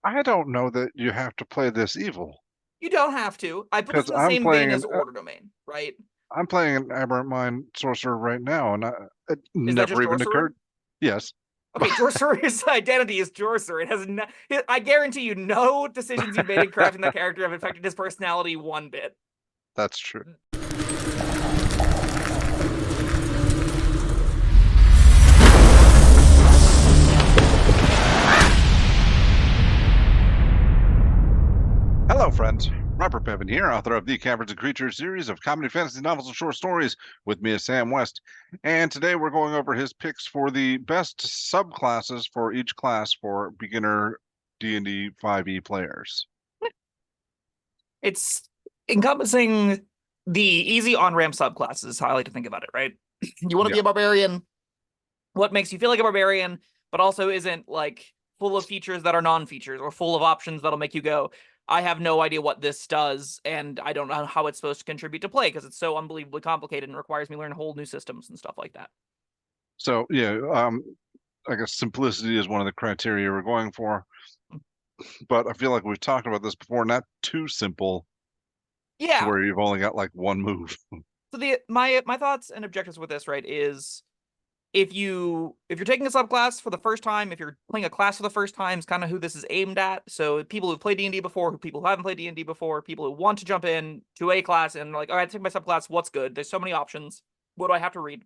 I don't know that you have to play this evil You don't have to. I put this because in the same vein as Order Domain, right? I'm playing an Aberrant Mind Sorcerer right now, and it Is that never just even Sorcerer? occurred. Yes, Okay, Sorcerer's identity is Sorcerer. It has no, I guarantee you, no decisions you made in crafting that character have affected his personality one bit. that's true. Hello, friends. Robert Bevan here, author of the Caverns Creatures series of comedy, fantasy novels, and short stories. With me is Sam West, and today we're going over his picks for the best subclasses for each class for beginner D&D 5e players. It's encompassing the easy on-ramp subclasses, is how I like to think about it, right? You want to Yeah. be a barbarian. What makes you feel like a barbarian, but also isn't like full of features that are non-features or full of options that'll make you go, I have no idea what this does, and I don't know how it's supposed to contribute to play because it's so unbelievably complicated and requires me to learn whole new systems and stuff like that. So yeah, I guess simplicity is one of the criteria we're going for, but I feel like we've talked about this before. Not too simple to Yeah. where you've only got like one move. So my thoughts and objectives with this, right, is if you're taking a subclass for the first time, if you're playing a class for the first time, is kind of who this is aimed at. So people who've played D&D before, people who haven't played D&D before, people who want to jump in to a class and like, all right, take my subclass, what's good? There's so many options. What do I have to read?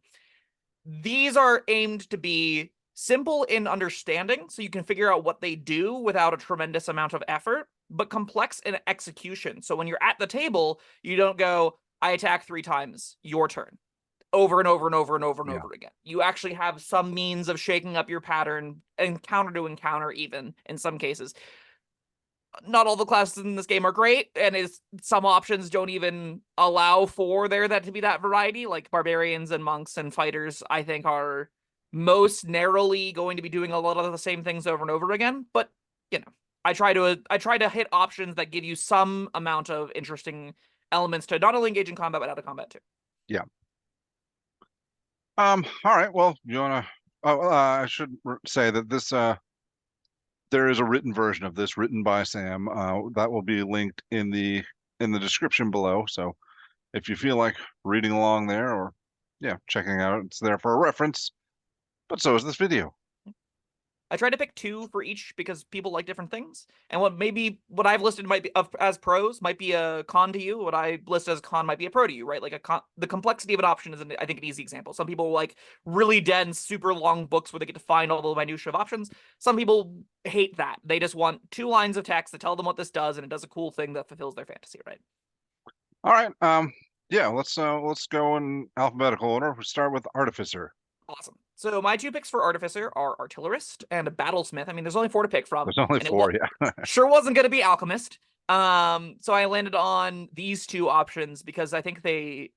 These are aimed to be simple in understanding, so you can figure out what they do without a tremendous amount of effort, but complex in execution. So when you're at the table, you don't go, I attack 3 times, your turn over and over and over and over and Yeah. over again. You actually have some means of shaking up your pattern, encounter to encounter, even in some cases. Not all the classes in this game are great, and some options don't even allow for that to be that variety. Like barbarians and monks and fighters, I think are most narrowly going to be doing a lot of the same things over and over again. But you know, I try to hit options that give you some amount of interesting elements to not only engage in combat but out of combat too. Yeah. All right. Well, you wanna? Oh, I should say that this there is a written version of this written by Sam. That will be linked in the description below. So if you feel like reading along there or yeah, checking out, it's there for a reference. But so is this video. I tried to pick 2 for each because people like different things. And what I've listed might be as pros might be a con to you. What I list as a con might be a pro to you, right? Like the complexity of an option is, I think, an easy example. Some people like really dense, super long books where they get to find all the minutiae of options. Some people hate that. They just want 2 lines of text that tell them what this does, and it does a cool thing that fulfills their fantasy, right? All right. Yeah, let's go in alphabetical order. We start with Artificer. Awesome. So my 2 picks for Artificer are Artillerist and a Battlesmith. I mean, there's only 4 to pick from, There's only and four, yeah. sure wasn't going to be Alchemist. So I landed on these 2 options because I think they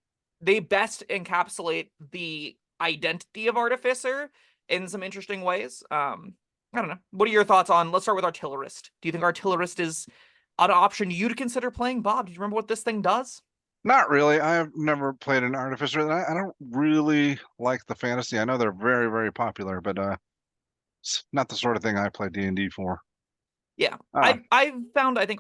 best encapsulate the identity of Artificer in some interesting ways. I don't know. What are your thoughts on? Let's start with Artillerist. Do you think Artillerist is an option you'd consider playing, Bob? Do you remember what this thing does? Not really. I've never played an Artificer. And I don't really like the fantasy. I know they're very, very popular, but it's not the sort of thing I play D&D for. Yeah, Uh, I've found I think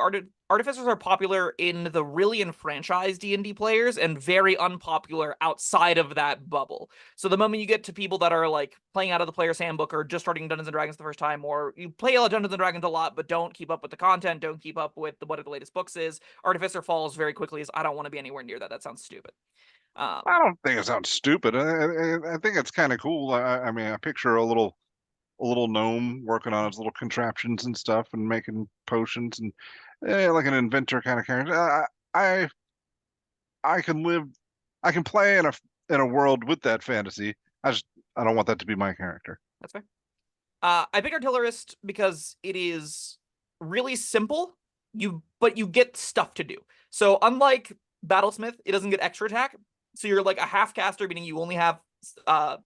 artificers are popular in the really enfranchised D&D players and very unpopular outside of that bubble. So the moment you get to people that are like playing out of the player's handbook or just starting Dungeons and Dragons the first time, or you play Dungeons and Dragons a lot but don't keep up with the content, don't keep up with what the latest books is, Artificer falls very quickly as I don't want to be anywhere near that. That sounds stupid. I Um, don't think it sounds stupid. I think it's kind of cool. I mean, I picture a little gnome working on his little contraptions and stuff and making potions and like an inventor kind of character. I can live, I can play in a world with that fantasy. I don't want that to be my character. that's fair. I picked Artillerist because it is really simple, but you get stuff to do. So unlike Battlesmith, it doesn't get extra attack. So you're like a half caster, meaning you only have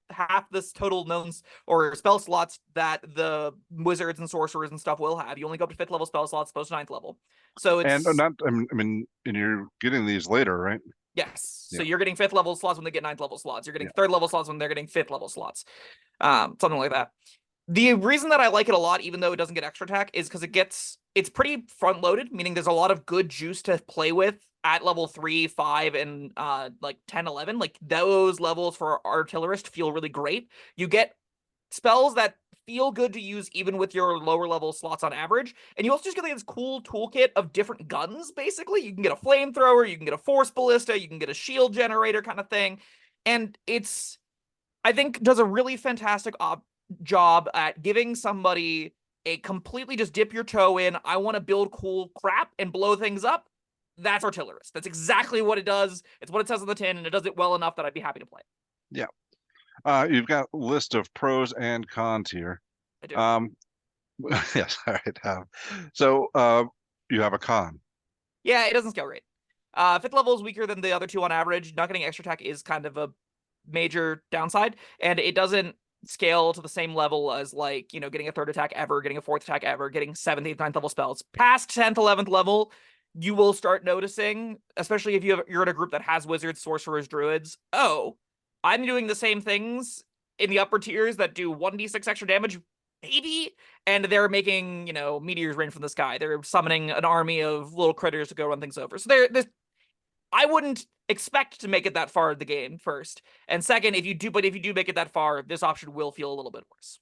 half this total known or spell slots that the wizards and sorcerers and stuff will have. You only go up to 5th level spell slots, opposed to 9th level. So And it's not, I mean, and you're getting these later, right? yes. So Yeah, you're getting 5th level slots when they get 9th level slots. You're getting yeah. 3rd level slots when they're getting 5th level slots. Something like that. The reason that I like it a lot, even though it doesn't get extra attack, is because it gets it's pretty front loaded, meaning there's a lot of good juice to play with at level 3, 5, and like 10, 11. Like those levels for Artillerist feel really great. You get spells that feel good to use even with your lower level slots on average. And you also just get like this cool toolkit of different guns, basically. You can get a flamethrower, you can get a force ballista, you can get a shield generator kind of thing. And it's, I think, does a really fantastic job at giving somebody a completely just dip your toe in, I want to build cool crap and blow things up. That's Artillerist. That's exactly what it does. It's what it says on the tin, and it does it well enough that I'd be happy to play it. Yeah. You've got a list of pros and cons here. I do. Yes, all right. So you have a con. Yeah, it doesn't scale great. 5th level is weaker than the other two on average. Not getting extra attack is kind of a major downside, and it doesn't scale to the same level as, like, you know, getting a 3rd attack ever, getting a 4th attack ever, getting 7th, 8th, 9th level spells. Past 10th, 11th level, you will start noticing, especially if you're in a group that has wizards, sorcerers, druids. Oh, I'm doing the same things in the upper tiers that do 1d6 extra damage, maybe, and they're making, you know, meteors rain from the sky. They're summoning an army of little critters to go run things over. So there's I wouldn't expect to make it that far in the game, first. And second, if you do make it that far, this option will feel a little bit worse.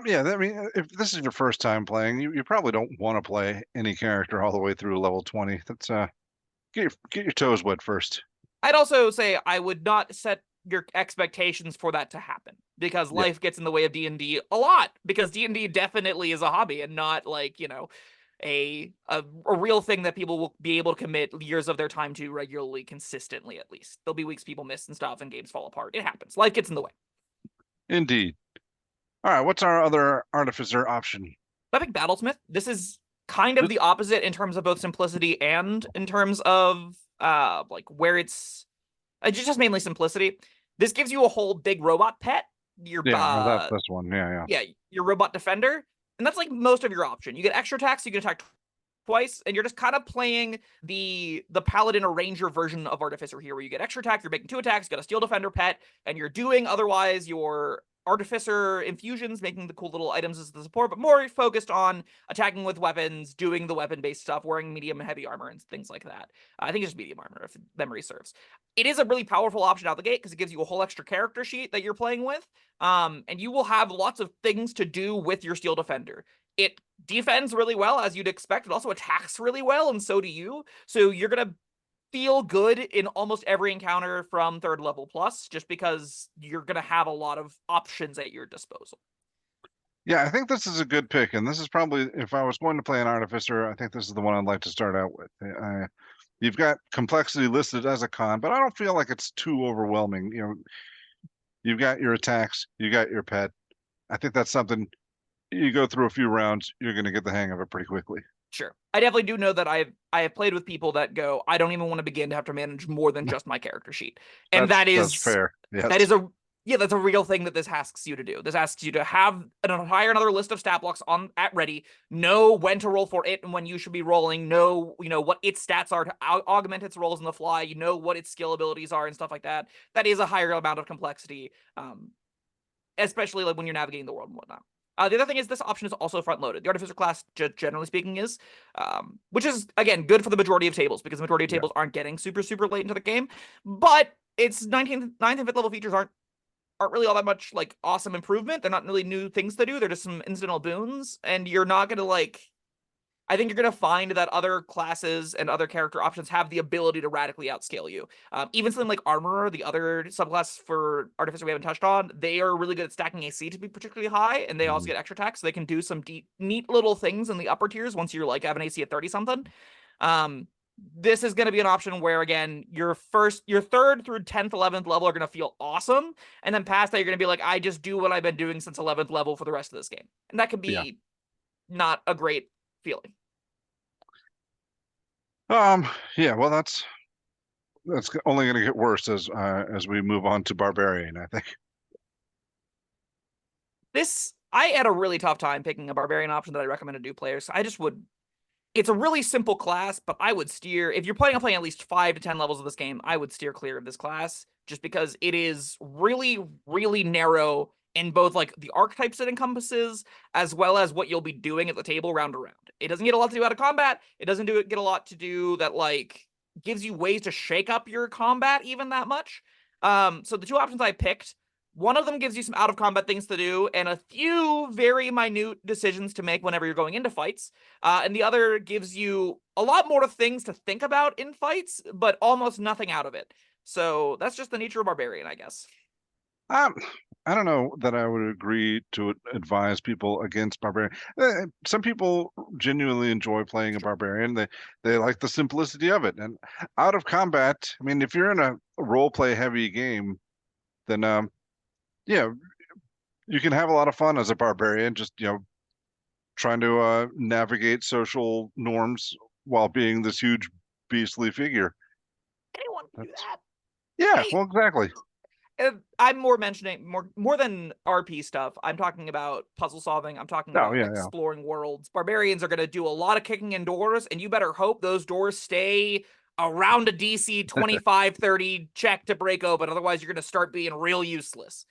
Yeah, I mean, if this is your first time playing, you probably don't want to play any character all the way through level 20. That's get your toes wet first. I'd also say I would not set your expectations for that to happen, because Yeah. life gets in the way of D&D a lot, because D&D definitely is a hobby and not, like, you know, a real thing that people will be able to commit years of their time to regularly, consistently. At least there'll be weeks people miss and stuff and games fall apart. It happens. Life gets in the way. Indeed. All right, what's our other Artificer option? I think Battlesmith, this is kind of the opposite in terms of both simplicity and in terms of like where it's just mainly simplicity. This gives you a whole big robot pet. Your that's this one. Yeah. Your robot defender, and that's like most of your option. You get extra attacks, so you can attack twice, and you're just kind of playing the Paladin or Ranger version of Artificer here, where you get extra attack, you're making 2 attacks, you got a Steel Defender pet, and you're doing otherwise your Artificer infusions, making the cool little items as the support, but more focused on attacking with weapons, doing the weapon-based stuff, wearing medium and heavy armor and things like that. I think it's just medium armor, if memory serves. It is a really powerful option out the gate because it gives you a whole extra character sheet that you're playing with, and you will have lots of things to do with your Steel Defender. It defends really well, as you'd expect. It also attacks really well, and so do you. So you're going to feel good in almost every encounter from 3rd level plus, just because you're going to have a lot of options at your disposal. Yeah, I think this is a good pick, and this is probably, if I was going to play an Artificer, I think this is the one I'd like to start out with. You've got complexity listed as a con, but I don't feel like it's too overwhelming. You know, you've got your attacks, you got your pet. I think that's something you go through a few rounds, you're going to get the hang of it pretty quickly. Sure. I definitely do know that I have played with people that go, I don't even want to begin to have to manage more than just my character sheet. And that's fair. Yes. That's a real thing that this asks you to do. This asks you to have another list of stat blocks at ready, know when to roll for it and when you should be rolling, know, you know, what its stats are to augment its rolls on the fly, you know what its skill abilities are and stuff like that. That is a higher amount of complexity, especially like when you're navigating the world and whatnot. The other thing is this option is also front-loaded. The Artificer class, generally speaking, is, which is, again, good for the majority of tables, because the majority of tables aren't getting super, super late into the game. But its 9th and 5th level features aren't really all that much, like, awesome improvement. They're not really new things to do. They're just some incidental boons, and you're not going to, like... I think you're going to find that other classes and other character options have the ability to radically outscale you. Even something like Armorer, the other subclass for Artificer we haven't touched on, they are really good at stacking AC to be particularly high, and they also get extra attacks, so they can do some neat little things in the upper tiers once you're like have an AC at 30-something. This is going to be an option where, again, your 3rd through 10th, 11th level are going to feel awesome, and then past that, you're going to be like, I just do what I've been doing since 11th level for the rest of this game. And that could be not a great feeling. Yeah, well, that's only going to get worse as we move on to Barbarian, I think. I had a really tough time picking a Barbarian option that I recommend to new players. It's a really simple class, but I would steer, if you're planning on playing at least 5 to 10 levels of this game, I would steer clear of this class, just because it is really, really narrow in both like the archetypes it encompasses, as well as what you'll be doing at the table round to round. It doesn't get a lot to do out of combat. It doesn't get a lot to do that like gives you ways to shake up your combat even that much. So the two options I picked, one of them gives you some out of combat things to do and a few very minute decisions to make whenever you're going into fights. And the other gives you a lot more things to think about in fights, but almost nothing out of it. So that's just the nature of Barbarian, I guess. Um, I don't know that I would agree to advise people against Barbarian. Some people genuinely enjoy playing a Barbarian. They like the simplicity of it. And out of combat, I mean, if you're in a role play heavy game, then yeah, you can have a lot of fun as a Barbarian, just trying to navigate social norms while being this huge beastly figure. Anyone can do That's, that. yeah, Hey, well, exactly. I'm more mentioning more than RP stuff. I'm talking about puzzle solving. I'm talking Oh, about yeah, yeah. exploring worlds. Barbarians are going to do a lot of kicking in doors, and you better hope those doors stay around a DC 25-30 check to break open. Otherwise, you're going to start being real useless.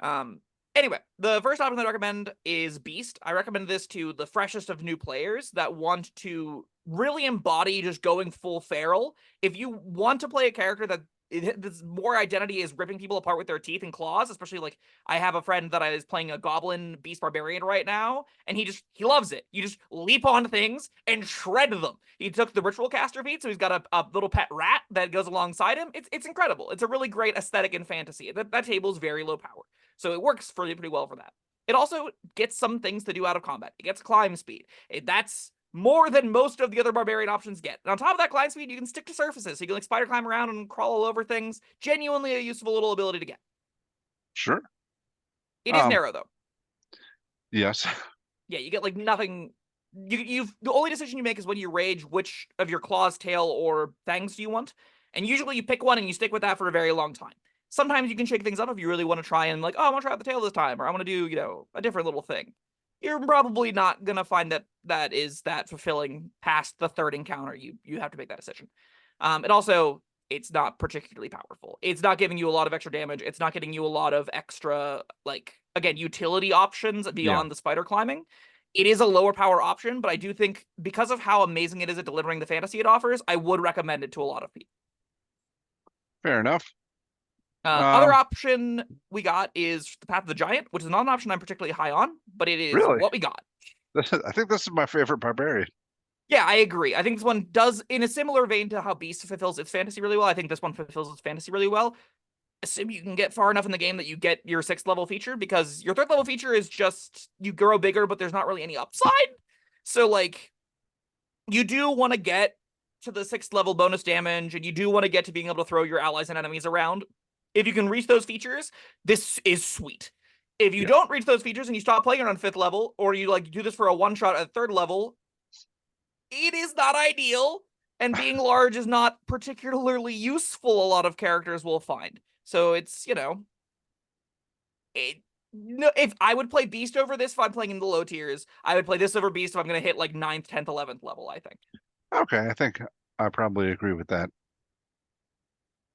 Um, anyway, the first option that I recommend is Beast. I recommend this to the freshest of new players that want to really embody just going full feral. If you want to play a character that this more identity is ripping people apart with their teeth and claws, especially like I have a friend that is playing a goblin beast barbarian right now, and he loves it. You just leap on things and shred them. He took the ritual caster feat, so he's got a little pet rat that goes alongside him. It's incredible. It's a really great aesthetic in fantasy. That table is very low power, so it works pretty well for that. It also gets some things to do out of combat. It gets climb speed. That's more than most of the other barbarian options get. And on top of that climb speed, you can stick to surfaces. So you can like spider climb around and crawl all over things. Genuinely a useful little ability to get. Sure. It is Um, narrow though. yes. Yeah, you get like nothing. You've the only decision you make is when you rage which of your claws, tail, or fangs do you want. And usually you pick one and you stick with that for a very long time. Sometimes you can shake things up if you really want to try and like, oh, I want to try out the tail this time, or I want to do, a different little thing. You're probably not gonna find that is that fulfilling past the third encounter. You have to make that decision. And also, it's not particularly powerful. It's not giving you a lot of extra damage. It's not getting you a lot of extra, like, again, utility options Yeah, beyond the spider climbing. It is a lower power option, but I do think because of how amazing it is at delivering the fantasy it offers, I would recommend it to a lot of people. fair enough. Other Um, option we got is the Path of the Giant, which is not an option I'm particularly high on, but it is really, what we got. I think this is my favorite Barbarian. Yeah, I agree. I think this one does, in a similar vein to how Beast fulfills its fantasy really well, I think this one fulfills its fantasy really well. Assume you can get far enough in the game that you get your 6th level feature, because your 3rd level feature is just you grow bigger, but there's not really any upside. So, like, you do want to get to the 6th level bonus damage, and you do want to get to being able to throw your allies and enemies around. If you can reach those features, this is sweet. If you Yeah. don't reach those features and you stop playing on 5th level, or you like do this for a one shot at 3rd level, it is not ideal, and being large is not particularly useful, a lot of characters will find. So it's, if I would play Beast over this if I'm playing in the low tiers, I would play this over Beast if I'm going to hit like 9th, 10th, 11th level, I think. Okay, I think I probably agree with that.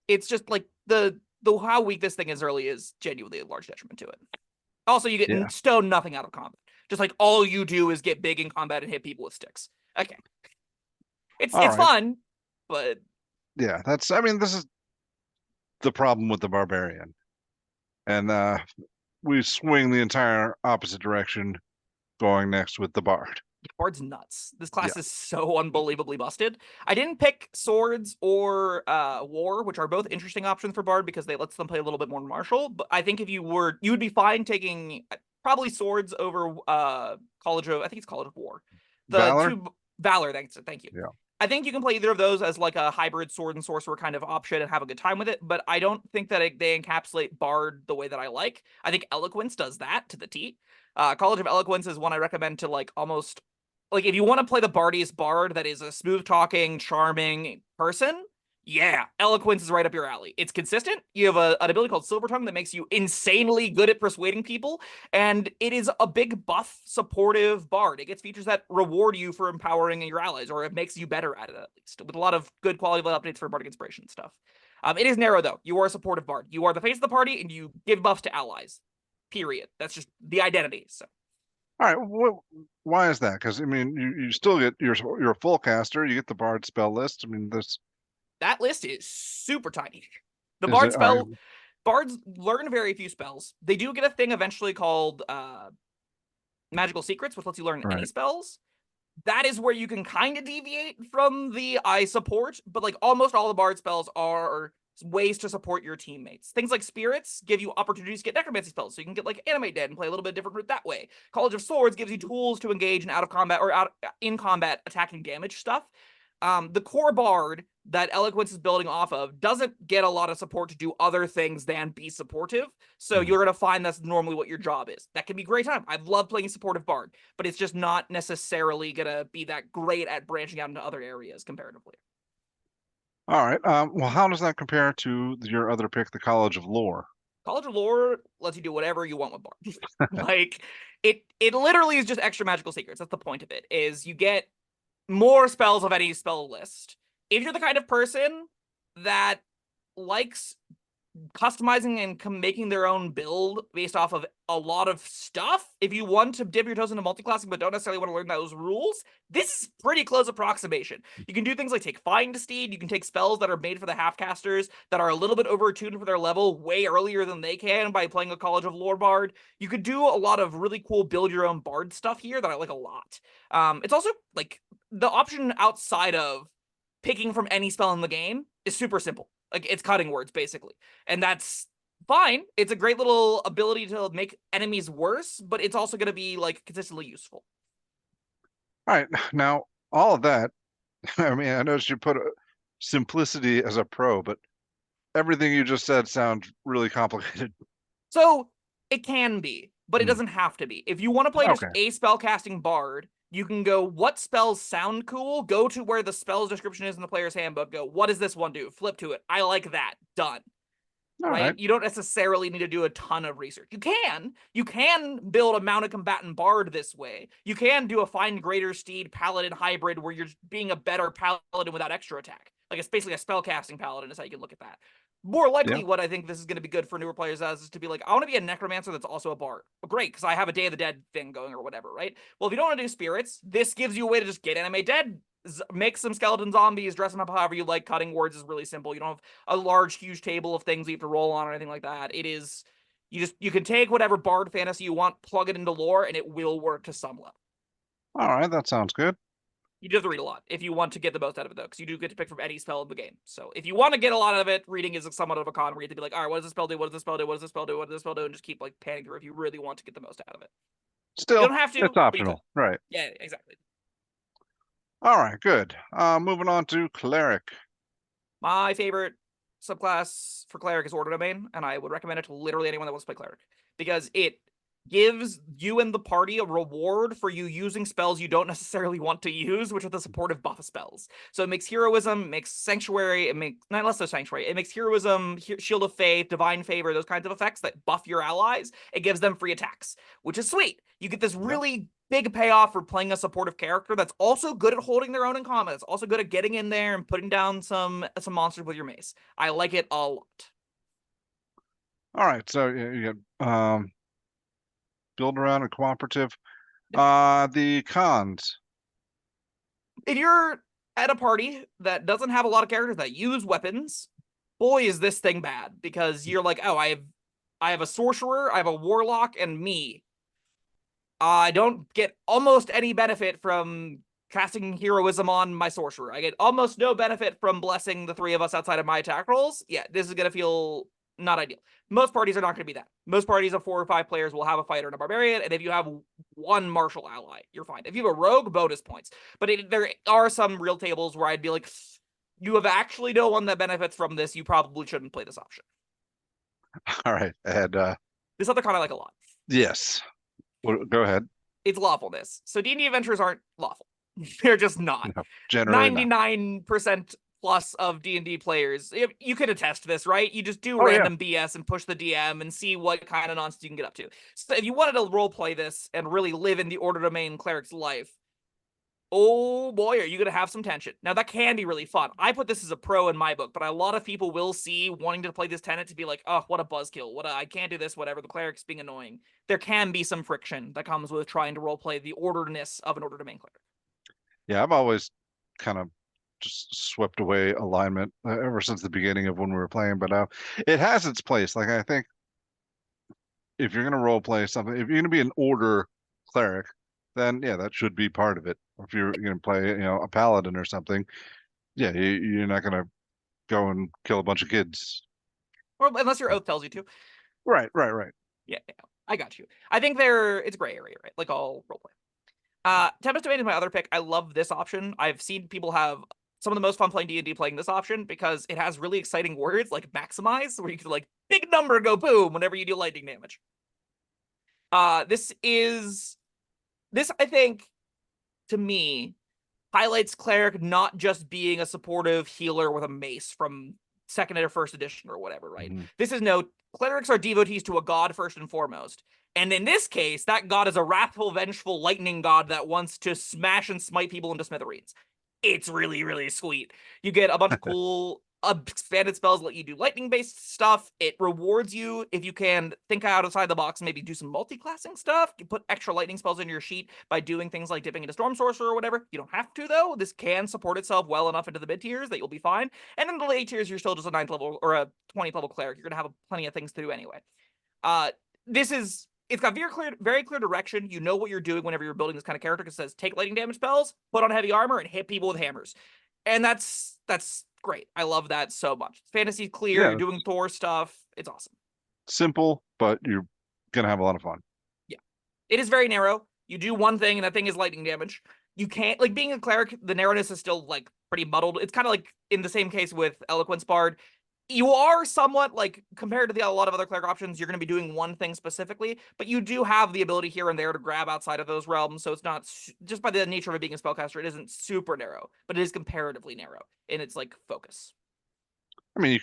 It's just like the how weak this thing is early is genuinely a large detriment to it. Also, you Yeah. get stone nothing out of combat. Just like all you do is get big in combat and hit people with sticks. Okay. All It's right. fun, but Yeah, I mean, this is the problem with the Barbarian. And we swing the entire opposite direction going next with the Bard. Bard's nuts. This Yeah. class is so unbelievably busted. I didn't pick swords or war, which are both interesting options for Bard because they lets them play a little bit more martial. But I think if you would be fine taking probably swords over I think it's College of War. The Valor? two Valor, thank you. Yeah. I think you can play either of those as like a hybrid sword and sorcerer kind of option and have a good time with it, but I don't think that they encapsulate Bard the way that I like. I think Eloquence does that to the T. College of Eloquence is one I recommend to like almost like if you want to play the bardiest bard that is a smooth talking, charming person, yeah, Eloquence is right up your alley. It's consistent. You have an ability called Silver Tongue that makes you insanely good at persuading people, and it is a big buff, supportive bard. It gets features that reward you for empowering your allies, or it makes you better at it at least, with a lot of good quality updates for bardic inspiration and stuff. It is narrow though. You are a supportive bard. You are the face of the party, and you give buffs to allies. Period. That's just the identity. So All right. Why is that? Because I mean, you still get you're a full caster. You get the bard spell list. I mean, this That list is super tiny. The is bard it. All right. spell bards learn very few spells. They do get a thing eventually called magical secrets, which lets you learn All any right. spells. That is where you can kind of deviate from the I support, but like almost all the bard spells are ways to support your teammates. Things like spirits give you opportunities to get necromancy spells, so you can get like animate dead and play a little bit different route that way. College of Swords gives you tools to engage in out of combat or out in combat attacking damage stuff. The core bard that Eloquence is building off of doesn't get a lot of support to do other things than be supportive. So you're going to find that's normally what your job is. That can be a great time. I've loved playing a supportive bard, but it's just not necessarily going to be that great at branching out into other areas comparatively. All right. Well, how does that compare to your other pick, the College of Lore? College of Lore lets you do whatever you want with bard. Like it literally is just extra magical secrets. That's the point of it. Is you get more spells of any spell list. If you're the kind of person that likes customizing and making their own build based off of a lot of stuff, if you want to dip your toes into multiclassing but don't necessarily want to learn those rules, this is pretty close approximation. You can do things like take Find Steed, you can take spells that are made for the half-casters that are a little bit over-attuned for their level way earlier than they can by playing a College of Lore Bard. You could do a lot of really cool build-your-own Bard stuff here that I like a lot. It's also, like, the option outside of picking from any spell in the game is super simple. Like, it's cutting words, basically. And that's fine. It's a great little ability to make enemies worse, but it's also going to be, like, consistently useful. All right. Now, all of that, I mean, I noticed you put simplicity as a pro, but everything you just said sounds really complicated. So, it can be, but it Hmm. doesn't have to be. If you want to play just Okay. a spellcasting bard, you can go, what spells sound cool? Go to where the spells description is in the player's handbook. Go, what does this one do? Flip to it. I like that. Done. All Right? right. You don't necessarily need to do a ton of research. You can build a mounted combatant bard this way. You can do a Find Greater Steed Paladin hybrid where you're being a better Paladin without extra attack. Like it's basically a spellcasting Paladin is how you can look at that. More Yeah. likely, what I think this is going to be good for newer players as is to be like, I want to be a necromancer that's also a bard. Well, great, because I have a Day of the Dead thing going or whatever, right? Well, if you don't want to do spirits, this gives you a way to just get animate dead, make some skeleton zombies, dress them up however you like. Cutting words is really simple. You don't have a large, huge table of things you have to roll on or anything like that. It is you can take whatever bard fantasy you want, plug it into lore, and it will work to some level. All right. That sounds good. You do have to read a lot if you want to get the most out of it, though, because you do get to pick from any spell in the game. So if you want to get a lot out of it, reading is somewhat of a con where you have to be like, all right, what does this spell do? What does this spell do? What does this spell do? What does this spell do? And just keep like panning through if you really want to get the most out of it. You Still, don't have to, it's but you could. optional. Right. Yeah, exactly. All right. Good. Moving on to Cleric. My favorite subclass for Cleric is Order Domain, and I would recommend it to literally anyone that wants to play Cleric, because it gives you and the party a reward for you using spells you don't necessarily want to use, which are the supportive buff spells. So it makes Heroism, makes Sanctuary, it makes, not less so Sanctuary, it makes Heroism, Shield of Faith, Divine Favor, those kinds of effects that buff your allies. It gives them free attacks, which is sweet. You get this really big payoff for playing a supportive character that's also good at holding their own in combat. It's also good at getting in there and putting down some monsters with your mace. I like it a lot. All right. So you get build around a cooperative. The cons. If you're at a party that doesn't have a lot of characters that use weapons, boy, is this thing bad, because you're like, oh, I have a sorcerer, I have a warlock, and me. I don't get almost any benefit from casting heroism on my sorcerer. I get almost no benefit from blessing the three of us outside of my attack rolls. Yeah, this is going to feel not ideal. Most parties are not going to be that. Most parties of 4 or 5 players will have a fighter and a barbarian, and if you have one martial ally, you're fine. If you have a rogue, bonus points. But there are some real tables where I'd be like, you have actually no one that benefits from this. You probably shouldn't play this option. All right. And This other con I like a lot. yes. Go ahead. It's lawfulness. So D&D adventures aren't lawful. They're just not. No, generally not. 99% plus of D&D players, you could attest to this, right? You just do Oh yeah. random BS and push the DM and see what kind of nonsense you can get up to. So if you wanted to role play this and really live in the Order Domain cleric's life, oh boy, are you going to have some tension. Now, that can be really fun. I put this as a pro in my book, but a lot of people will see wanting to play this tenant to be like, oh, what a buzzkill. I can't do this, whatever. The cleric's being annoying. There can be some friction that comes with trying to roleplay the orderedness of an order domain cleric. Yeah, I've always kind of just swept away alignment ever since the beginning of when we were playing, but it has its place. Like I think if you're gonna role play something, if you're gonna be an order cleric, then yeah, that should be part of it. If you're gonna play, a paladin or something, yeah, you're not gonna go and kill a bunch of kids. Or unless your oath tells you to. Right, right, right. Yeah, I got you. I think it's gray area, right? Like all roleplay. Tempest Domain is my other pick. I love this option. I've seen people have some of the most fun playing D&D playing this option because it has really exciting words like maximize, where you can like big number go boom whenever you deal lightning damage. This I think to me highlights Cleric not just being a supportive healer with a mace from second or first edition or whatever, right? This is Clerics are devotees to a god first and foremost. And in this case, that god is a wrathful, vengeful lightning god that wants to smash and smite people into smithereens. It's really, really sweet. You get a bunch of cool expanded spells let you do lightning-based stuff. It rewards you if you can think outside the box and maybe do some multi-classing stuff. You put extra lightning spells in your sheet by doing things like dipping into Storm Sorcerer or whatever. You don't have to, though. This can support itself well enough into the mid-tiers that you'll be fine. And in the late tiers, you're still just a 9th level or a 20th level cleric. You're going to have plenty of things to do anyway. It's got very clear direction. You know what you're doing whenever you're building this kind of character, because it says take lightning damage spells, put on heavy armor, and hit people with hammers. And that's great. I love that so much. Fantasy clear. Yeah. You're doing Thor stuff. It's awesome. Simple, but you're gonna have a lot of fun. Yeah, it is very narrow. You do one thing, and that thing is lightning damage. You can't, like, being a cleric, the narrowness is still like pretty muddled. It's kind of like in the same case with Eloquence Bard. You are somewhat, like, compared to a lot of other cleric options, you're going to be doing one thing specifically, but you do have the ability here and there to grab outside of those realms, so it's not, just by the nature of it being a spellcaster, it isn't super narrow, but it is comparatively narrow in its, like, focus. I mean,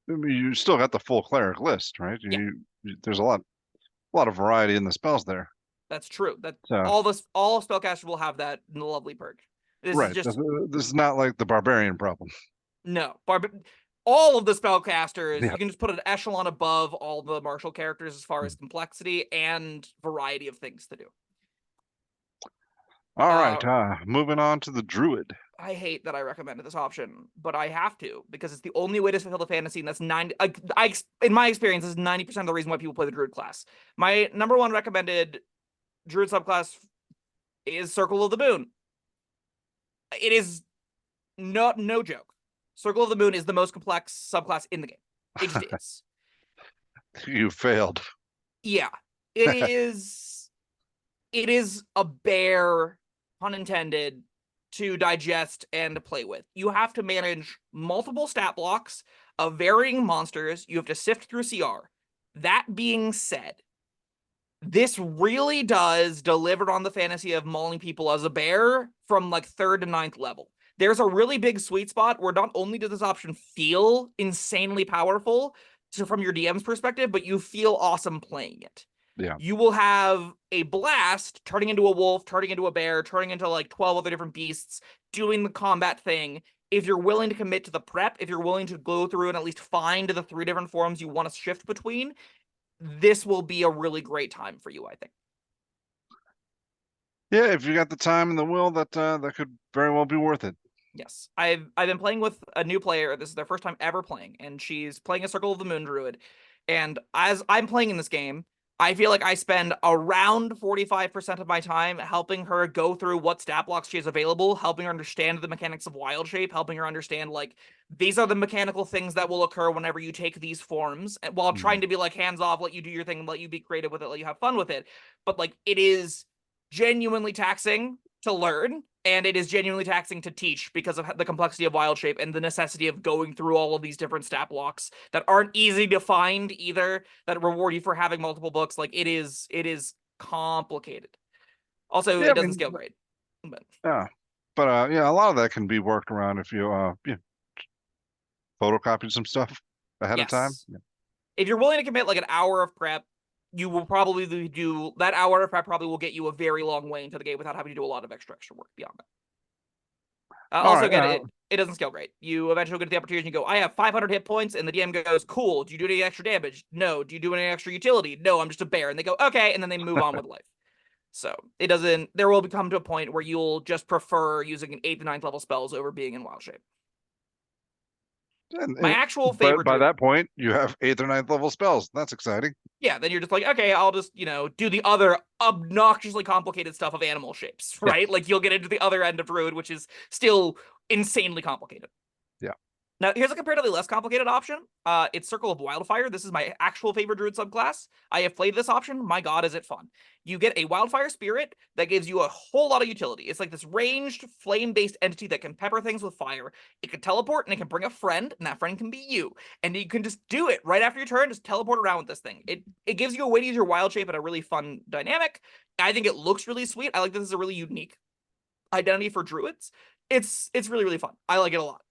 you still got the full cleric list, right? Yeah. There's a lot of variety in the spells there. That's true. All spellcasters will have that lovely perk. This right. is just This is not like the barbarian problem. no. All of the spellcasters, Yeah. you can just put an echelon above all the martial characters as far as complexity and variety of things to do. All right, moving on to the Druid. I hate that I recommended this option, but I have to because it's the only way to fulfill the fantasy, and that's 90. In my experience, this is 90% of the reason why people play the Druid class. My number one recommended Druid subclass is Circle of the Moon. It is no joke. Circle of the Moon is the most complex subclass in the game. It just is. You failed. Yeah, it is. It is a bear, pun intended, to digest and to play with. You have to manage multiple stat blocks of varying monsters. You have to sift through CR. That being said, this really does deliver on the fantasy of mauling people as a bear from like 3rd to 9th level. There's a really big sweet spot where not only does this option feel insanely powerful from your DM's perspective, but you feel awesome playing it. Yeah. You will have a blast turning into a wolf, turning into a bear, turning into like 12 other different beasts, doing the combat thing. If you're willing to commit to the prep, if you're willing to go through and at least find the 3 different forms you want to shift between, this will be a really great time for you, I think. Yeah, if you got the time and the will, that could very well be worth it. Yes, I've been playing with a new player. This is their first time ever playing, and she's playing a Circle of the Moon Druid. And as I'm playing in this game, I feel like I spend around 45% of my time helping her go through what stat blocks she has available, helping her understand the mechanics of Wild Shape, helping her understand, like, these are the mechanical things that will occur whenever you take these forms, while trying to be like hands off, let you do your thing, let you be creative with it, let you have fun with it. But like, it is genuinely taxing to learn, and it is genuinely taxing to teach because of the complexity of Wild Shape and the necessity of going through all of these different stat blocks that aren't easy to find either, that reward you for having multiple books. Like, it is complicated. Also, Yeah, it doesn't scale great. But yeah, a lot of that can be worked around if you photocopied some stuff ahead of time. Yeah. If you're willing to commit like an hour of prep, you will probably do that hour artifact probably will get you a very long way into the game without having to do a lot of extra work beyond that. All Also, right, again, it doesn't scale great. You eventually get to the opportunity and you go, I have 500 hit points, and the DM goes, cool. Do you do any extra damage? No. Do you do any extra utility? No, I'm just a bear. And they go, okay, and then they move on with life. So it doesn't. There will come to a point where you'll just prefer using an 8th to 9th level spells over being in wild shape. My actual but favorite by druid, that point, you have 8th or 9th level spells. That's exciting. yeah, then you're just like, okay, I'll just, do the other obnoxiously complicated stuff of animal shapes, right? Yeah. Like you'll get into the other end of druid, which is still insanely complicated. Yeah. Now, here's a comparatively less complicated option. It's Circle of Wildfire. This is my actual favorite druid subclass. I have played this option. My god, is it fun. You get a Wildfire Spirit that gives you a whole lot of utility. It's like this ranged, flame-based entity that can pepper things with fire. It can teleport, and it can bring a friend, and that friend can be you. And you can just do it right after your turn, just teleport around with this thing. It gives you a way to use your wild shape in a really fun dynamic. I think it looks really sweet. I like this as a really unique identity for druids. It's really, really fun. I like it a lot.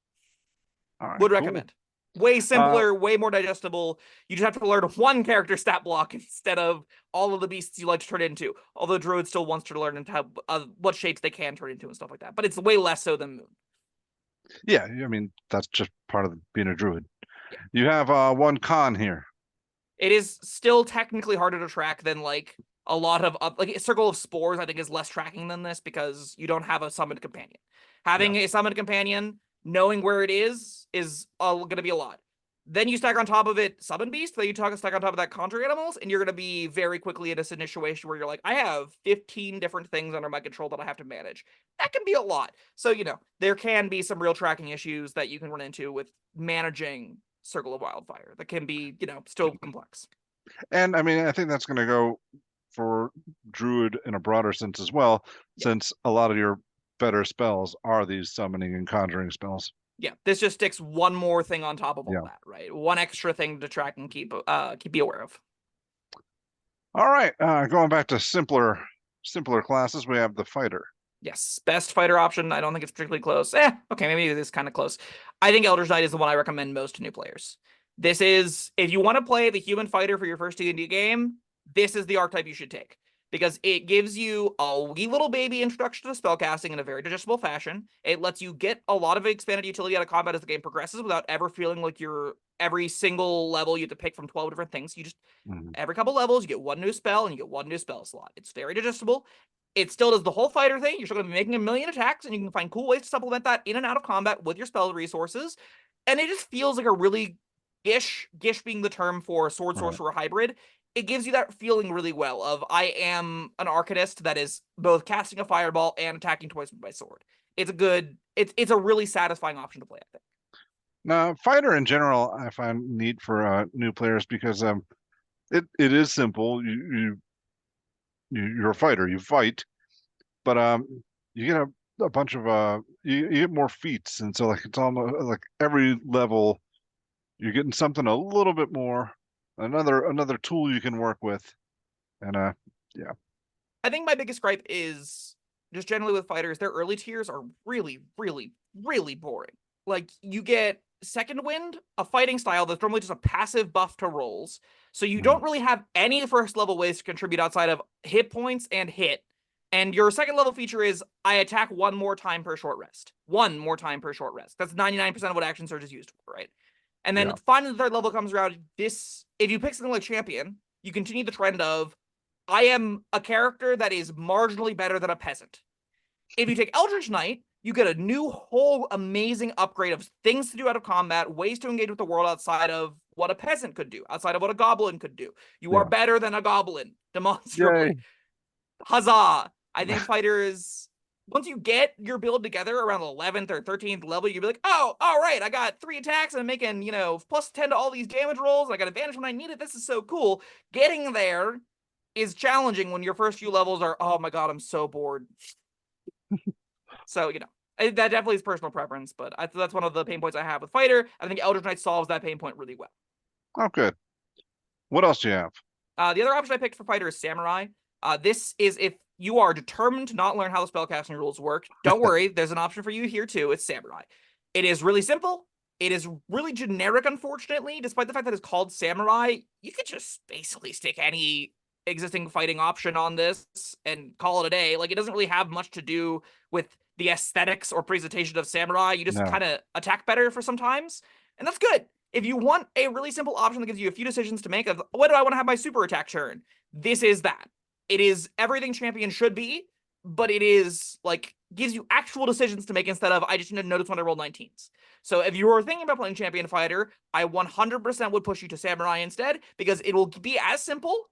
All right, Would cool. recommend. Way simpler, way more digestible. You just have to learn one character stat block instead of all of the beasts you like to turn into. Although Druid still wants to learn into how, what shapes they can turn into and stuff like that. But it's way less so than Moon. Yeah, I mean, that's just part of being a druid. Yeah. You have one con here. It is still technically harder to track than like a lot of like a Circle of Spores. I think is less tracking than this because you don't have a summoned companion. Having a summoned companion, knowing where it is going to be a lot. Then you stack on top of it Summon Beast, then you stack on top of that Conjure Animals, and you're going to be very quickly in a situation where you're like, I have 15 different things under my control that I have to manage. That can be a lot. So, there can be some real tracking issues that you can run into with managing Circle of Wildfire that can be, still complex. And I mean, I think that's going to go for Druid in a broader sense as well, since a lot of your better spells are these summoning and conjuring spells. Yeah, this just sticks one more thing on top of all that, right? One extra thing to track and keep you aware of. All right, going back to simpler classes, we have the fighter. Yes, best fighter option. I don't think it's particularly close. Okay, maybe it is kind of close. I think Elder's Knight is the one I recommend most to new players. This is, if you want to play the human fighter for your first D&D game, this is the archetype you should take. Because it gives you a wee little baby introduction to spellcasting in a very digestible fashion. It lets you get a lot of expanded utility out of combat as the game progresses without ever feeling like you're every single level you have to pick from 12 different things. You just, every couple levels, you get one new spell and you get one new spell slot. It's very digestible. It still does the whole fighter thing. You're still going to be making a million attacks, and you can find cool ways to supplement that in and out of combat with your spell resources. And it just feels like a really gish being the term for sword sorcerer hybrid. It gives you that feeling really well of I am an arcanist that is both casting a fireball and attacking twice with my sword. It's a good, it's a really satisfying option to play, I think. Now, fighter in general, I find neat for new players because it is simple. You're a fighter, you fight, but you get a bunch of you get more feats, and so like it's almost like every level you're getting something a little bit more, another tool you can work with, and yeah. I think my biggest gripe is just generally with fighters, their early tiers are really, really, really boring. Like you get Second Wind, a fighting style that's normally just a passive buff to rolls. So you don't really have any first level ways to contribute outside of hit points and hit. And your second level feature is I attack one more time per short rest. One more time per short rest. That's 99% of what action surge is used for, right? And then finally the third level comes around. If you pick something like Champion, you continue the trend of I am a character that is marginally better than a peasant. If you take Eldritch Knight, you get a new whole amazing upgrade of things to do out of combat, ways to engage with the world outside of what a peasant could do, outside of what a goblin could do. You are better than a goblin, demonstrably. Yay. Huzzah! I think fighters, once you get your build together around the 11th or 13th level, you'll be like, oh, all right, I got 3 attacks and I'm making, plus 10 to all these damage rolls. And I got advantage when I need it. This is so cool. Getting there is challenging when your first few levels are, oh my god, I'm so bored. So, that definitely is personal preference, but that's one of the pain points I have with fighter. I think Eldritch Knight solves that pain point really well. Oh, good. What else do you have? The other option I picked for fighter is Samurai. This is if you are determined to not learn how the spellcasting rules work. Don't worry, there's an option for you here too. It's Samurai. It is really simple. It is really generic, unfortunately, despite the fact that it's called Samurai. You could just basically stick any existing fighting option on this and call it a day. Like, it doesn't really have much to do with the aesthetics or presentation of Samurai. You just No. kind of attack better for sometimes, and that's good. If you want a really simple option that gives you a few decisions to make of what do I want to have my super attack turn, this is that. It is everything champion should be, but it is like gives you actual decisions to make instead of I just need to notice when I roll 19s. So if you were thinking about playing champion fighter, I 100% would push you to samurai instead, because it will be as simple,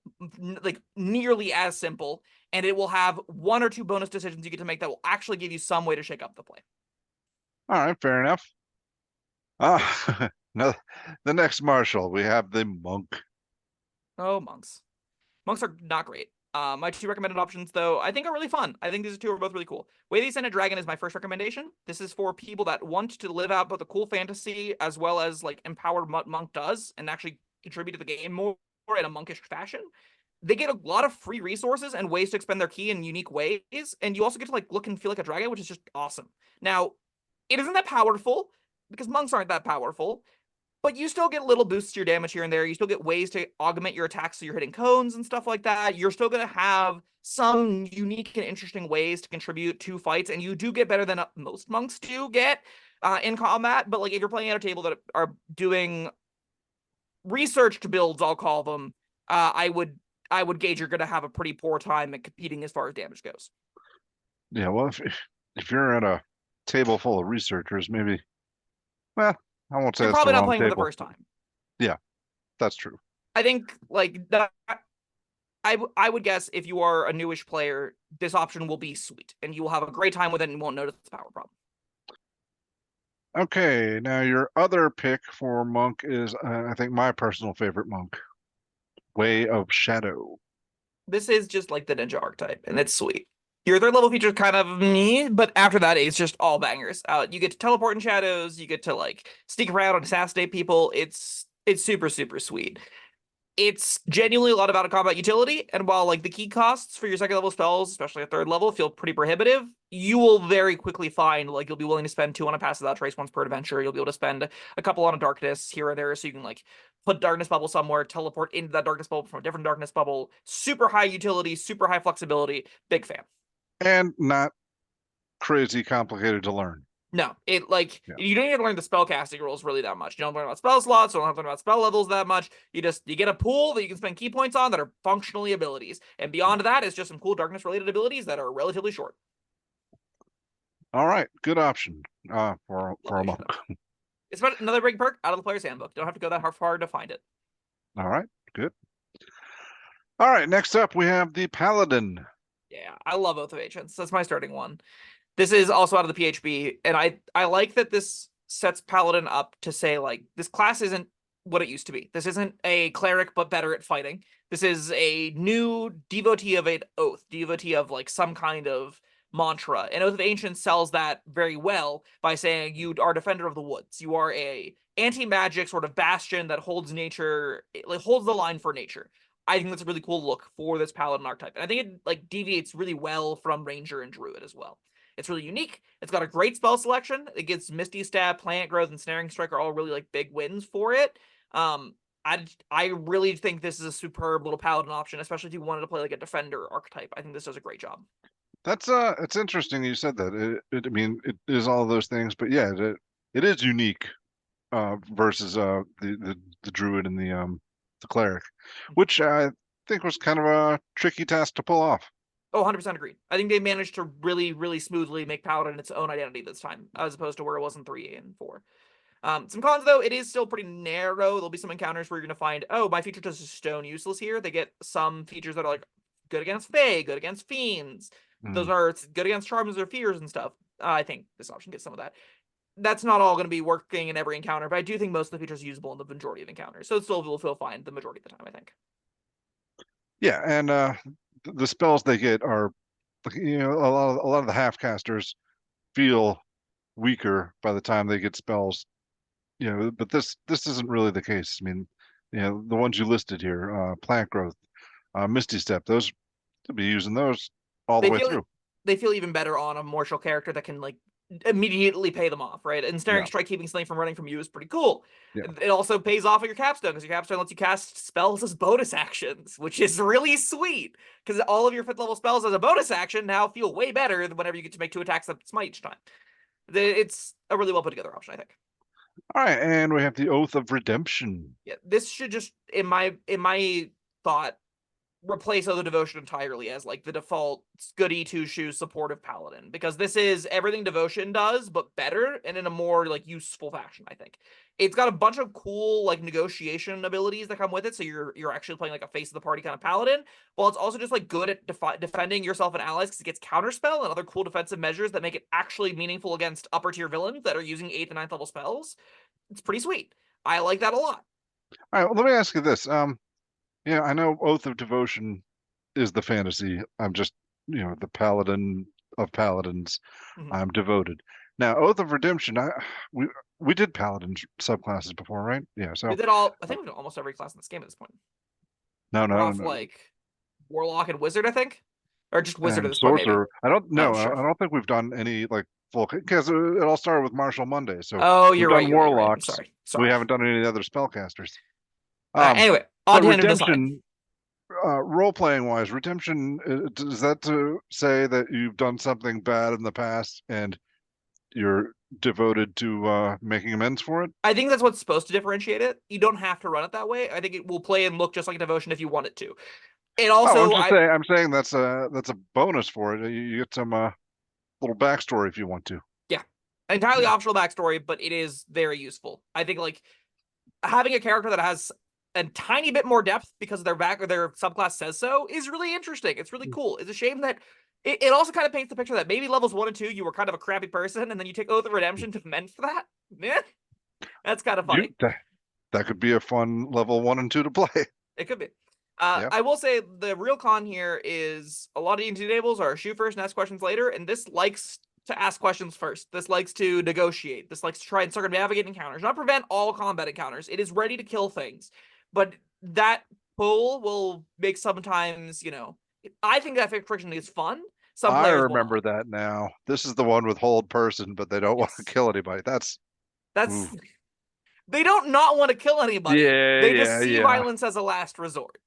like nearly as simple, and it will have one or two bonus decisions you get to make that will actually give you some way to shake up the play. All right, fair enough. No, the next marshal, we have the monk. Oh, monks. Monks are not great. My two recommended options, though, I think are really fun. I think these two are both really cool. Way They Send a Dragon is my first recommendation. This is for people that want to live out both the cool fantasy as well as like empower what Monk does and actually contribute to the game more in a monkish fashion. They get a lot of free resources and ways to expend their key in unique ways, and you also get to like look and feel like a dragon, which is just awesome. Now, it isn't that powerful because monks aren't that powerful, but you still get little boosts to your damage here and there. You still get ways to augment your attacks so you're hitting cones and stuff like that. You're still going to have some unique and interesting ways to contribute to fights, and you do get better than most monks do get in combat. But like if you're playing at a table that are doing researched builds, I'll call them, I would gauge you're going to have a pretty poor time at competing as far as damage goes. Yeah, well, if you're at a table full of researchers, maybe, well, I won't say You're it's the probably not wrong playing for the table. first time. Yeah, that's true. I think like that. I would guess if you are a newish player, this option will be sweet, and you will have a great time with it and won't notice the power problem. Okay, now your other pick for monk is, I think, my personal favorite monk, Way of Shadow. This is just like the ninja archetype, and it's sweet. Your third level feature is kind of me, but after that, it's just all bangers. You get to teleport in shadows, you get to like sneak around and assassinate people. It's super super sweet. It's genuinely a lot of out of combat utility, and while like the key costs for your second level spells, especially at third level, feel pretty prohibitive, you will very quickly find like you'll be willing to spend 2 on a pass without trace once per adventure. You'll be able to spend a couple on a darkness here or there, so you can like put darkness bubble somewhere, teleport into that darkness bubble from a different darkness bubble. Super high utility, super high flexibility. Big fan. And not crazy complicated to learn. No, it like Yeah. you don't even learn the spell casting rules really that much. You don't learn about spell slots, you don't have to learn about spell levels that much. You get a pool that you can spend key points on that are functionally abilities, and beyond that is just some cool darkness related abilities that are relatively short. All right, good option for a monk. It's about another big perk out of the player's handbook. Don't have to go that far to find it. All right, good. All right, next up we have the Paladin. Yeah, I love Oath of Ancients. That's my starting one. This is also out of the PHB, and I like that this sets Paladin up to say, like, this class isn't what it used to be. This isn't a cleric, but better at fighting. This is a new devotee of an oath, devotee of, like, some kind of mantra. And Oath of Ancients sells that very well by saying you are Defender of the Woods. You are a anti-magic sort of bastion that holds nature, like, holds the line for nature. I think that's a really cool look for this Paladin archetype. And I think it, like, deviates really well from Ranger and Druid as well. It's really unique. It's got a great spell selection. It gets Misty Stab, Plant Growth, and Snaring Strike are all really like big wins for it. I really think this is a superb little Paladin option, especially if you wanted to play like a Defender archetype. I think this does a great job. That's it's interesting you said that. I mean, it is all those things, but yeah, it is unique versus the Druid and the Cleric, which I think was kind of a tricky task to pull off. Oh, 100% agreed. I think they managed to really, really smoothly make Paladin its own identity this time, as opposed to where it was in 3 and 4. Some cons, though, it is still pretty narrow. There'll be some encounters where you're going to find, oh, my feature does stone useless here. They get some features that are like good against Fae, good against Fiends. Those are good against Charms or Fears and stuff. I think this option gets some of that. That's not all going to be working in every encounter, but I do think most of the features are usable in the majority of encounters. So it still will feel fine the majority of the time, I think. Yeah, and the spells they get are, a lot of the half casters feel weaker by the time they get spells. But this isn't really the case. I mean, the ones you listed here, Plant Growth, Misty Step, those to be using those all the way through. They feel even better on a martial character that can like immediately pay them off, right? And Snaring Yeah. Strike keeping something from running from you is pretty cool. Yeah. It also pays off with your capstone, because your capstone lets you cast spells as bonus actions, which is really sweet, because all of your 5th level spells as a bonus action now feel way better than whenever you get to make 2 attacks that smite each time. It's a really well put together option, I think. All right, and we have the Oath of Redemption. Yeah, this should just, in my thought, replace Other Devotion entirely as like the default goody two-shoes supportive paladin, because this is everything Devotion does but better and in a more like useful fashion. I think it's got a bunch of cool like negotiation abilities that come with it, so you're actually playing like a face of the party kind of paladin, while it's also just like good at defending yourself and allies, because it gets counterspell and other cool defensive measures that make it actually meaningful against upper tier villains that are using 8th and 9th level spells. It's pretty sweet. I like that a lot. All right, well, let me ask you this. Yeah, I know Oath of Devotion is the fantasy. I'm just, the paladin of paladins. Mhm. I'm devoted. Now, Oath of Redemption, we did paladin subclasses before, right? Yeah, so We did all. I think we did almost every class in this game at this point. no, We're off no. like Warlock and Wizard, I think, or just Wizard at And this point, maybe. Sorcerer. I don't know. Oh, sure. I don't think we've done any like full, because it all started with Martial Monday. So Oh, we've you're done right. You're right. You're right. I'm Warlocks. sorry. We Sorry. haven't done any of the other spellcasters. Anyway, But on to end of design. Redemption, role playing wise, Redemption, is that to say that you've done something bad in the past and you're devoted to making amends for it? I think that's what's supposed to differentiate it. You don't have to run it that way. I think it will play and look just like a Devotion if you want it to. It also, I'm just saying. I'm saying that's a bonus for it. You get some little backstory if you want to. yeah, entirely Yeah. optional backstory, but it is very useful. I think like having a character that has a tiny bit more depth because their back or their subclass says so is really interesting. It's really cool. It's a shame that it also kind of paints the picture that maybe levels 1 and 2 you were kind of a crappy person, and then you take Oath of Redemption to mend for that. Yeah, that's kind of funny. That could be a fun level 1 and 2 to play. It could be. Yeah. I will say the real con here is a lot of D&D tables are shoot first and ask questions later, and this likes to ask questions first. This likes to negotiate. This likes to try and circumnavigate encounters, not prevent all combat encounters. It is ready to kill things, but that pull will make sometimes, I think that friction is fun. Some I players remember that now. This is the one with hold person, but they don't want to kill anybody. That's they don't not want to kill anybody. Yeah, They just see violence as a last resort.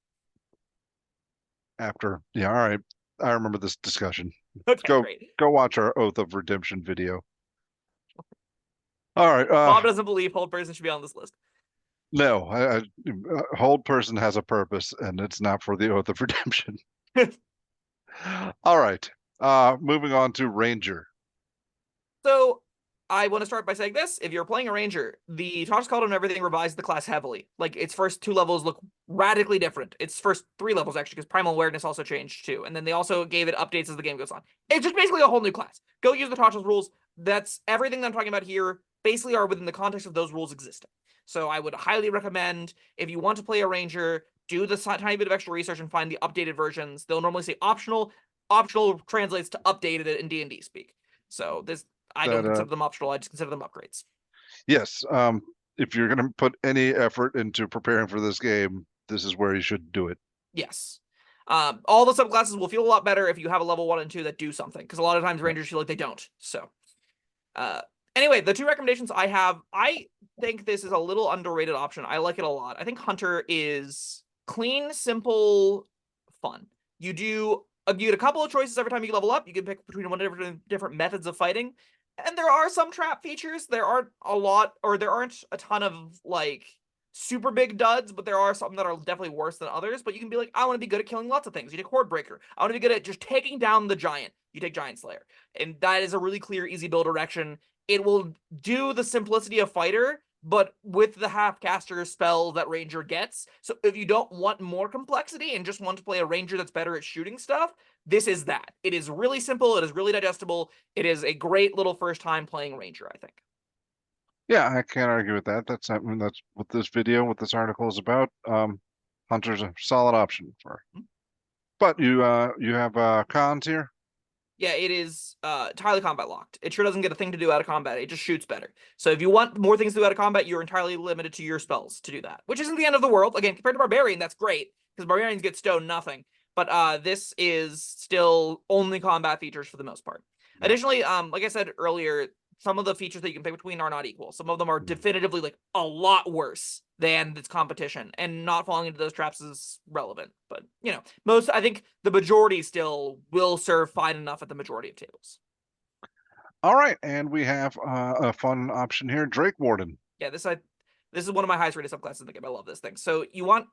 All right. I remember this discussion. Okay, great. Go watch our Oath of Redemption video. All right. Bob doesn't believe hold person should be on this list. No, hold person has a purpose, and it's not for the Oath of Redemption. All right. Moving on to Ranger. So I want to start by saying this. If you're playing a Ranger, the Toss Cauldron and everything revised the class heavily. Like, its first 2 levels look radically different. Its first 3 levels, actually, because Primal Awareness also changed, too. And then they also gave it updates as the game goes on. It's just basically a whole new class. Go use the Tasha's rules. That's everything that I'm talking about here, basically are within the context of those rules existing. So I would highly recommend, if you want to play a Ranger, do the tiny bit of extra research and find the updated versions. They'll normally say optional. Optional translates to updated in D&D speak. So I don't consider them optional. I just consider them upgrades. Yes. If you're going to put any effort into preparing for this game, this is where you should do it. Yes. All the subclasses will feel a lot better if you have a level 1 and 2 that do something, because a lot of times Rangers feel like they don't. So, anyway, the 2 recommendations I have, I think this is a little underrated option. I like it a lot. I think Hunter is clean, simple, fun. You get a couple of choices every time you level up. You can pick between different methods of fighting. And there are some trap features. There aren't a ton of like super big duds, but there are some that are definitely worse than others. But you can be like, I want to be good at killing lots of things. You take Horde Breaker. I want to be good at just taking down the giant. You take Giant Slayer. And that is a really clear, easy build direction. It will do the simplicity of fighter, but with the half-caster spell that Ranger gets. So if you don't want more complexity and just want to play a Ranger that's better at shooting stuff, this is that. It is really simple. It is really digestible. It is a great little first time playing Ranger, I think. Yeah, I can't argue with that. That's what this article is about. Hunter's a solid option for. But you have cons here? Yeah, it is entirely combat locked. It sure doesn't get a thing to do out of combat. It just shoots better. So if you want more things to do out of combat, you're entirely limited to your spells to do that, which isn't the end of the world. Again, compared to Barbarian, that's great, because Barbarians get stone nothing. But this is still only combat features for the most part. Yeah. Additionally, like I said earlier, some of the features that you can pick between are not equal. Some of them are definitively like a lot worse than its competition, and not falling into those traps is relevant. But I think the majority still will serve fine enough at the majority of tables. All right, and we have a fun option here, Drake Warden. Yeah, this is one of my highest rated subclasses in the game. I love this thing. So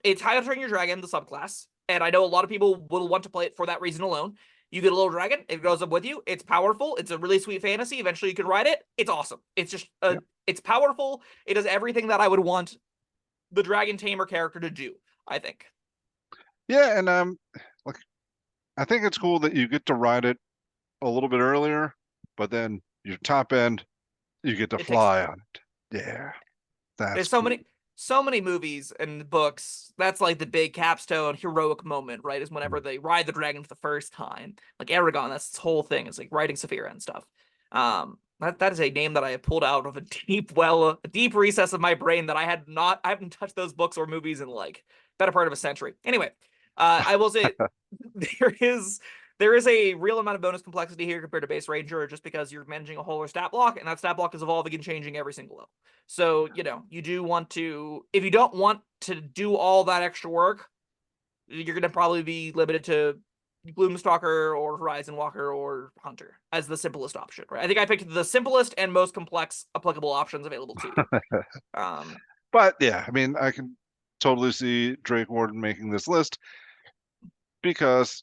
it's High Train Your Dragon, the subclass, and I know a lot of people will want to play it for that reason alone. You get a little dragon, it goes up with you. It's powerful. It's a really sweet fantasy. Eventually, you can ride it. It's awesome. It's just it's powerful. It does everything that I would want the dragon tamer character to do, I think. Yeah, and like I think it's cool that you get to ride it a little bit earlier, but then your top end, you get to fly on it. Yeah, there's cool. so many movies and books. That's like the big capstone heroic moment, right? Is whenever they ride the dragon for the first time. Like Aragon, that's his whole thing. It's like riding Saphira and stuff. That is a name that I have pulled out of a deep recess of my brain that I haven't touched those books or movies in like better part of a century. Anyway, I will say there is a real amount of bonus complexity here compared to base ranger, just because you're managing a whole or stat block, and that stat block is evolving and changing every single level. So you do want to, if you don't want to do all that extra work, you're going to probably be limited to Gloomstalker or Horizon Walker or Hunter as the simplest option, right? I think I picked the simplest and most complex applicable options available to you. But yeah, I mean, I can totally see Drake Warden making this list because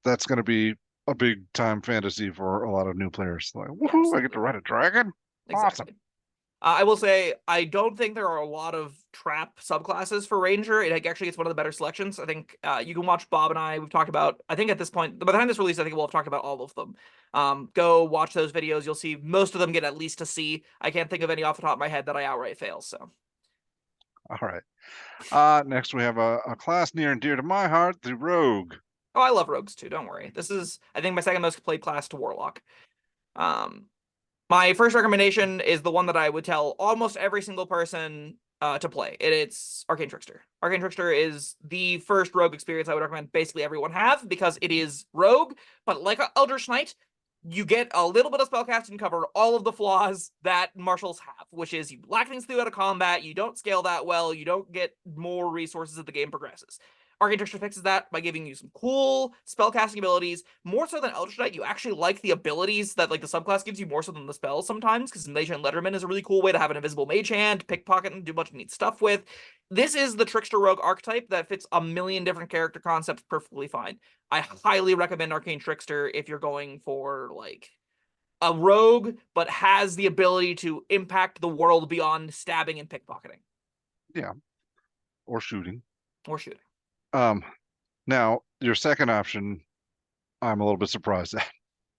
that's going to be a big time fantasy for a lot of new players. Like, woohoo! I get to ride a dragon. Exactly. Awesome. I will say, I don't think there are a lot of trap subclasses for Ranger. It actually gets one of the better selections. I think you can watch Bob and we've talked about, I think at this point, by the time this release, I think we'll have talked about all of them. Go watch those videos. You'll see most of them get at least a C. I can't think of any off the top of my head that I outright fail, so. All right. Next, we have a class near and dear to my heart, the Rogue. Oh, I love Rogues too, don't worry. This is, I think, my second most played class to Warlock. My first recommendation is the one that I would tell almost every single person to play. It's Arcane Trickster. Arcane Trickster is the first rogue experience I would recommend basically everyone have, because it is rogue, but like Eldritch Knight, you get a little bit of spellcasting and cover all of the flaws that marshals have, which is you lack things throughout a combat, you don't scale that well, you don't get more resources as the game progresses. Arcane Trickster fixes that by giving you some cool spellcasting abilities. More so than Eldritch Knight, you actually like the abilities that like the subclass gives you more so than the spells sometimes, because Mage Hand Letterman is a really cool way to have an invisible mage hand, pickpocket, and do a bunch of neat stuff with. This is the Trickster Rogue archetype that fits a million different character concepts perfectly fine. I highly recommend Arcane Trickster if you're going for like a rogue, but has the ability to impact the world beyond stabbing and pickpocketing. Yeah. Or shooting. Now, your second option, I'm a little bit surprised at.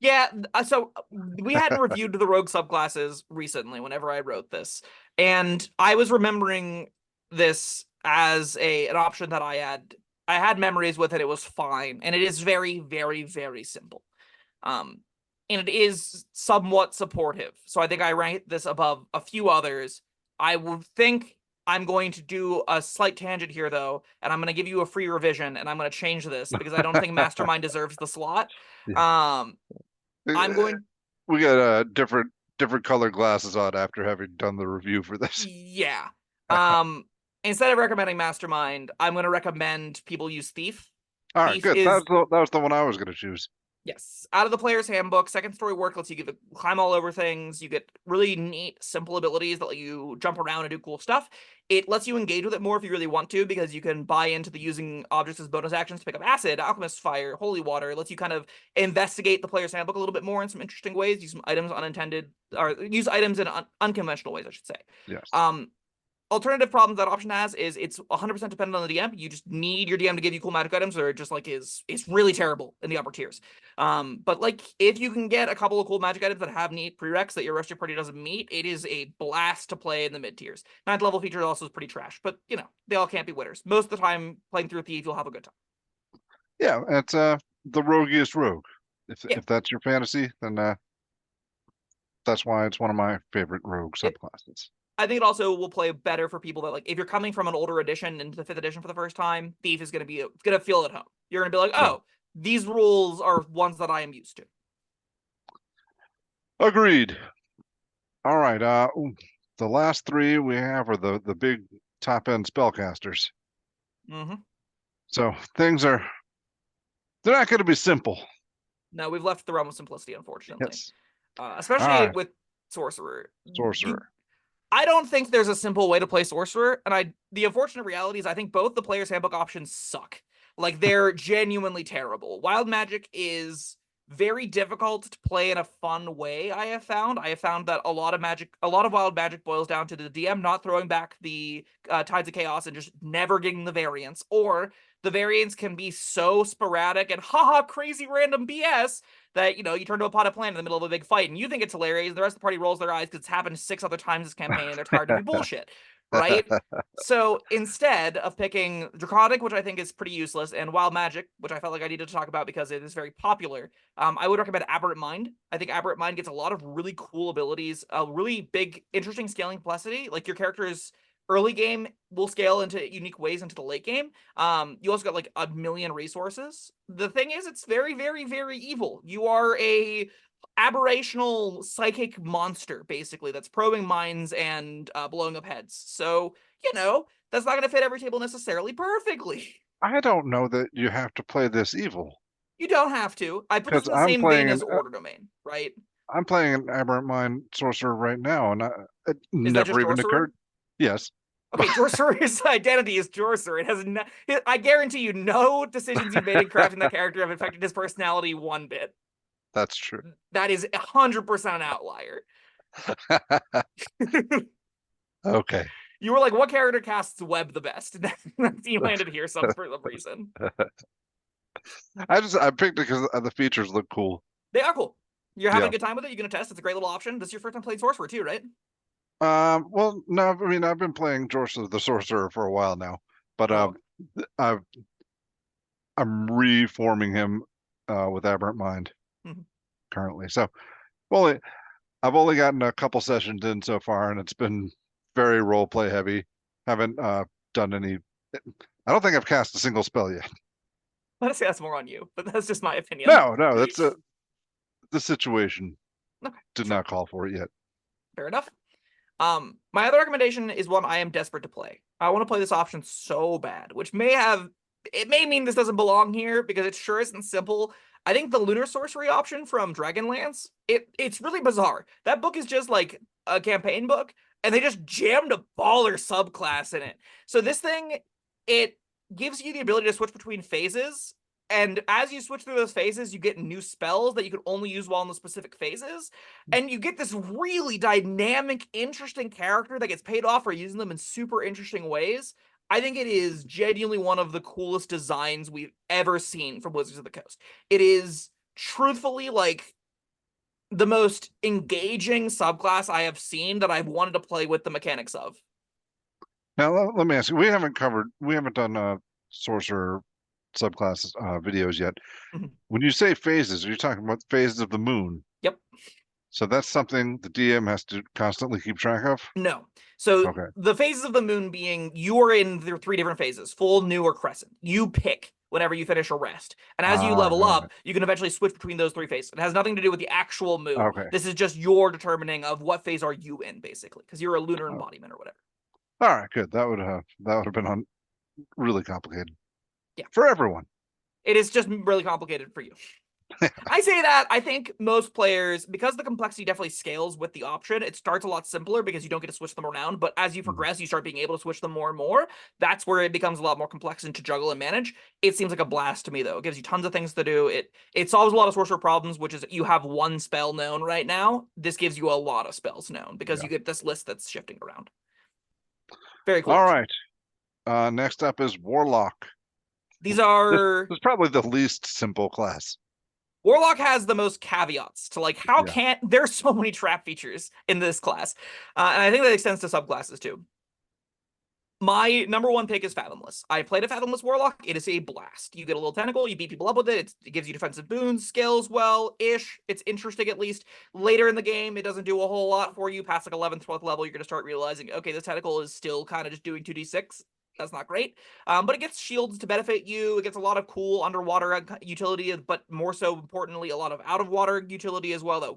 Yeah, so we hadn't reviewed the rogue subclasses recently whenever I wrote this, and I was remembering this as an option that I had memories with, and it was fine, and it is very, very, very simple. And it is somewhat supportive. So I think I rank this above a few others. I would think I'm going to do a slight tangent here, though, and I'm going to give you a free revision, and I'm going to change this because I don't think Mastermind deserves the slot. Yeah. We got different colored glasses on after having done the review for this. Yeah. Instead of recommending Mastermind, I'm going to recommend people use Thief. All right, good. That was the one I was going to choose. Yes. Out of the player's handbook, second story work lets you climb all over things. You get really neat, simple abilities that let you jump around and do cool stuff. It lets you engage with it more if you really want to, because you can buy into the using objects as bonus actions to pick up acid, alchemist fire, holy water. It lets you kind of investigate the player's handbook a little bit more in some interesting ways. Use some items use items in unconventional ways, I should say. Yes. Alternative problems that option has is it's 100% dependent on the DM. You just need your DM to give you cool magic items, or it just like is really terrible in the upper tiers. But like if you can get a couple of cool magic items that have neat prereqs that your rest of your party doesn't meet, it is a blast to play in the mid tiers. 9th level feature also is pretty trash, but they all can't be winners. Most of the time playing through Thief, you'll have a good time. Yeah, it's the roguiest rogue. If that's your fantasy, then that's why it's one of my favorite rogue subclasses. I think it also will play better for people that like if you're coming from an older edition into the 5th edition for the first time, Thief is going to feel at home. You're going to be like, oh, these rules are ones that I am used to. Agreed. All right. The last three we have are the big top end spellcasters. Mm-hmm. So they're not going to be simple. No, we've left the realm of simplicity, unfortunately. Yes. All Especially right. with Sorcerer. Sorcerer. I don't think there's a simple way to play Sorcerer, and the unfortunate reality is I think both the player's handbook options suck. Like, they're genuinely terrible. Wild Magic is very difficult to play in a fun way, I have found. I have found that a lot of Wild Magic boils down to the DM not throwing back the Tides of Chaos and just never getting the variants, or the variants can be so sporadic and haha crazy random BS that, you turn to a potted plant in the middle of a big fight and you think it's hilarious. The rest of the party rolls their eyes because it's happened 6 other times this campaign and they're tired of your bullshit, right? So instead of picking Draconic, which I think is pretty useless, and Wild Magic, which I felt like I needed to talk about because it is very popular, I would recommend Aberrant Mind. I think Aberrant Mind gets a lot of really cool abilities, a really big, interesting scaling complexity. Like, your character's early game will scale into unique ways into the late game. You also got like a million resources. The thing is, it's very, very, very evil. You are a aberrational psychic monster, basically, that's probing minds and blowing up heads. So, that's not going to fit every table necessarily perfectly. I don't know that you have to play this evil You don't have to. I put this because in the same vein as Order Domain, right? I'm playing an Aberrant Mind Sorcerer right now, and it Is that never just even Sorcerer? occurred. Yes. Okay, Sorcerer's identity is Sorcerer. It has no, I guarantee you, no decisions you've made in crafting that character have affected his personality one bit. That's true. That is 100% an outlier. Okay. You were like, what character casts web the best? You landed here for some reason. I picked it because the features look cool. They are cool. You're having Yeah. a good time with it? You're going to test? It's a great little option. This is your first time playing Sorcerer too, right? Well, no, I mean I've been playing George the Sorcerer for a while now, but Oh, I've I'm reforming him with Aberrant Mind mhm. currently. So, well, I've only gotten a couple sessions in so far, and it's been very role play heavy. Haven't done any. I don't think I've cast a single spell yet. Let's say that's more on you, but that's just my opinion. No, that's the situation Okay, did sure. not call for it yet. Fair enough. My other recommendation is one I am desperate to play. I want to play this option so bad, which it may mean this doesn't belong here because it sure isn't simple. I think the Lunar Sorcery option from Dragonlance, it's really bizarre. That book is just like a campaign book, and they just jammed a baller subclass in it. So this thing, it gives you the ability to switch between phases, and as you switch through those phases, you get new spells that you can only use while in the specific phases. And you get this really dynamic, interesting character that gets paid off for using them in super interesting ways. I think it is genuinely one of the coolest designs we've ever seen from Wizards of the Coast. It is truthfully like the most engaging subclass I have seen that I've wanted to play with the mechanics of. Now let me ask you: we haven't done sorcerer subclass videos yet. Mhm. When you say phases, are you talking about phases of the moon? Yep. So that's something the DM has to constantly keep track of? No. So Okay. the phases of the moon being you are in the 3 different phases: full, new, or crescent. You pick whenever you finish a rest. And as you level All right. up, you can eventually switch between those 3 phases. It has nothing to do with the actual moon. Okay. This is just your determining of what phase are you in, basically, because you're a lunar Oh, embodiment or whatever. all right, good. That would have been really complicated Yeah. for everyone. It is just really complicated for you. I say that, I think most players, because the complexity definitely scales with the option, it starts a lot simpler because you don't get to switch them around. But as you progress, you start being able to switch them more and more. That's where it becomes a lot more complex and to juggle and manage. It seems like a blast to me, though. It gives you tons of things to do. It solves a lot of sorcerer problems, which is you have one spell known right now. This gives you a lot of spells known because Yeah. you get this list that's shifting around. Very cool. All right. Next up is Warlock. These This are is probably the least simple class. Warlock has the most caveats to like how Yeah. can't there's so many trap features in this class, and I think that extends to subclasses too. My number one pick is Fathomless. I played a Fathomless Warlock. It is a blast. You get a little tentacle, you beat people up with it. It gives you defensive boons, scales well-ish. It's interesting at least. Later in the game, it doesn't do a whole lot for you. Past like 11th, 12th level, you're going to start realizing, okay, this tentacle is still kind of just doing 2d6. That's not great. But it gets shields to benefit you. It gets a lot of cool underwater utility, but more so importantly, a lot of out of water utility as well. That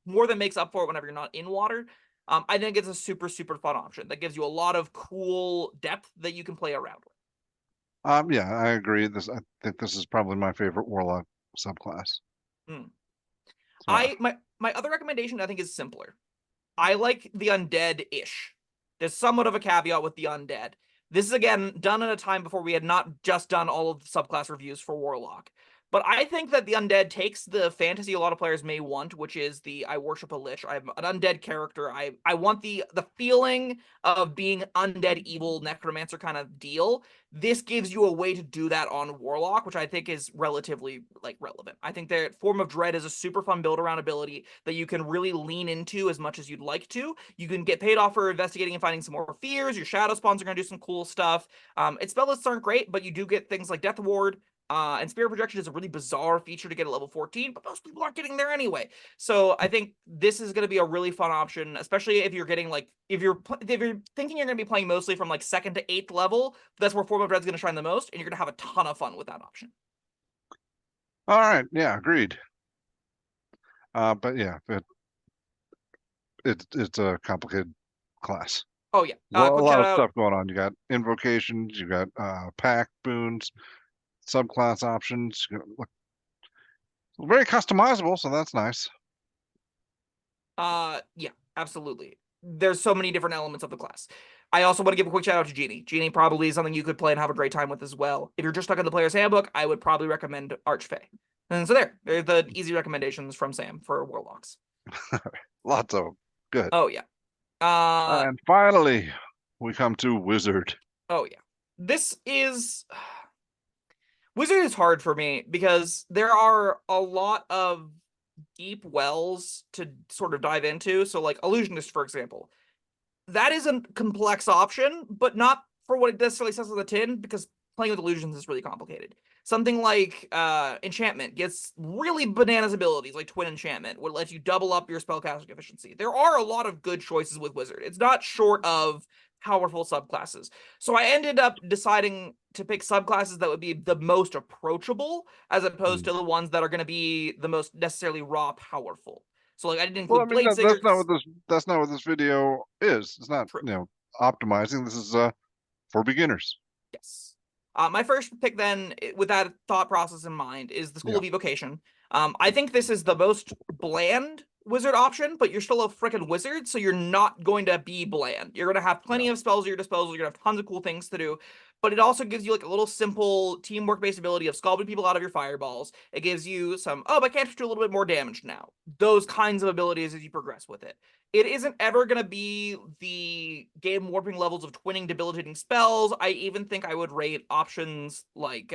more than makes up for it whenever you're not in water. I think it's a super, super fun option that gives you a lot of cool depth that you can play around with. Yeah, I agree. I think this is probably my favorite Warlock subclass. Mm. So, My other recommendation I think is simpler. I like the undead-ish. There's somewhat of a caveat with the undead. This is, again, done at a time before we had not just done all of the subclass reviews for Warlock. But I think that the undead takes the fantasy a lot of players may want, which is the I worship a lich. I'm an undead character. I want the feeling of being undead evil necromancer kind of deal. This gives you a way to do that on Warlock, which I think is relatively relevant. I think that Form of Dread is a super fun build around ability that you can really lean into as much as you'd like to. You can get paid off for investigating and finding some more fears. Your shadow spawns are going to do some cool stuff. Its spell lists aren't great, but you do get things like Death Ward. And Spirit Projection is a really bizarre feature to get at level 14, but most people aren't getting there anyway. So I think this is going to be a really fun option, especially if you're getting if you're thinking you're going to be playing mostly from 2nd to 8th level. That's where Form of Dread is going to shine the most, and you're going to have a ton of fun with that option. all right, yeah, agreed. But yeah, it's a complicated class. Oh yeah, A quick lot shout of out. stuff going on. You got invocations, you got pack boons, subclass options. Very customizable, so that's nice. Yeah, absolutely. There's so many different elements of the class. I also want to give a quick shout out to Genie. Genie probably is something you could play and have a great time with as well. If you're just stuck in the player's handbook, I would probably recommend Archfey. And so there's the easy recommendations from Sam for Warlocks. Lots of them. Good. Oh yeah. And finally, we come to Wizard. Oh yeah. This is Wizard is hard for me because there are a lot of deep wells to sort of dive into. So Illusionist, for example. That is a complex option, but not for what it necessarily says on the tin, because playing with illusions is really complicated. Something like Enchantment gets really bananas abilities, like Twin Enchantment, would let you double up your spellcasting efficiency. There are a lot of good choices with Wizard. It's not short of powerful subclasses. So I ended up deciding to pick subclasses that would be the most approachable, as opposed to the ones that are going to be the most necessarily raw powerful. So I didn't Well, I include mean Blade that's not Singers. what this video is. It's not, True. optimizing. This is for beginners. Yes. My first pick then, with that thought process in mind, is the School Yeah. of Evocation. I think this is the most bland wizard option, but you're still a freaking wizard, so you're not going to be bland. You're going to have plenty of spells at your disposal. You're going to have tons of cool things to do, but it also gives you a little simple teamwork-based ability of scalding people out of your fireballs. It gives you some, my cantrips do a little bit more damage now. Those kinds of abilities as you progress with it. It isn't ever going to be the game warping levels of twinning debilitating spells. I even think I would rate options like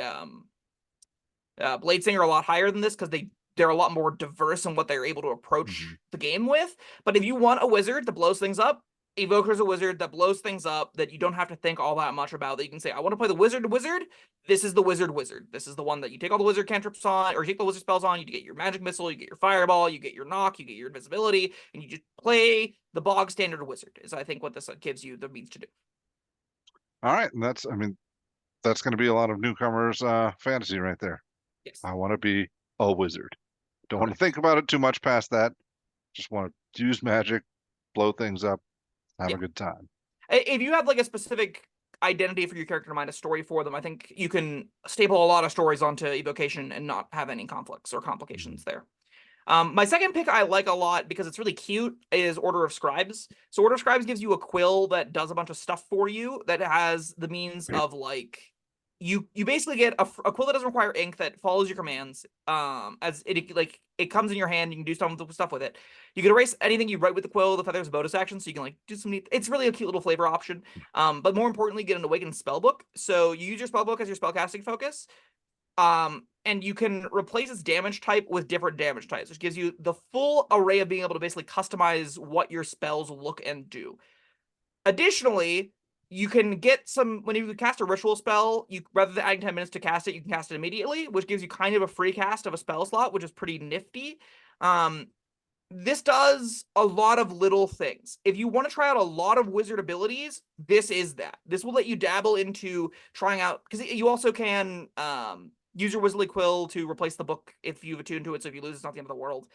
Blade Singer a lot higher than this, because they're a lot more diverse in what they're able to approach the game with. But if you want a wizard that blows things up, Evoker's a wizard that blows things up, that you don't have to think all that much about, that you can say, I want to play the wizard. This is the wizard. This is the one that you take all the wizard cantrips on, or you take the wizard spells on, you get your magic missile, you get your fireball, you get your knock, you get your invisibility, and you just play the bog standard wizard, is I think what this gives you the means to do. All right, and that's going to be a lot of newcomers fantasy right there. Yes. I want to be a wizard. Don't want to think about it too much past that. Just want to use magic, blow things up, have a good time. If you have a specific identity for your character in mind, a story for them, I think you can staple a lot of stories onto Evocation and not have any conflicts or complications there. My second pick I like a lot because it's really cute is Order of Scribes. So Order of Scribes gives you a quill that does a bunch of stuff for you, that has the means of you basically get a quill that doesn't require ink, that follows your commands. As it comes in your hand, you can do stuff with it. You can erase anything you write with the quill. The feather's a bonus action, so you can do some neat. It's really a cute little flavor option. But more importantly, get an Awakened Spellbook. So you use your spellbook as your spellcasting focus. And you can replace its damage type with different damage types, which gives you the full array of being able to basically customize what your spells look and do. Additionally, you can get some, when you cast a ritual spell, rather than adding 10 minutes to cast it, you can cast it immediately, which gives you kind of a free cast of a spell slot, which is pretty nifty. this does a lot of little things. If you want to try out a lot of wizard abilities, this is that. This will let you dabble into trying out, because you also can use your Wizardly Quill to replace the book if you've attuned to it. So if you lose, it's not the end of the world.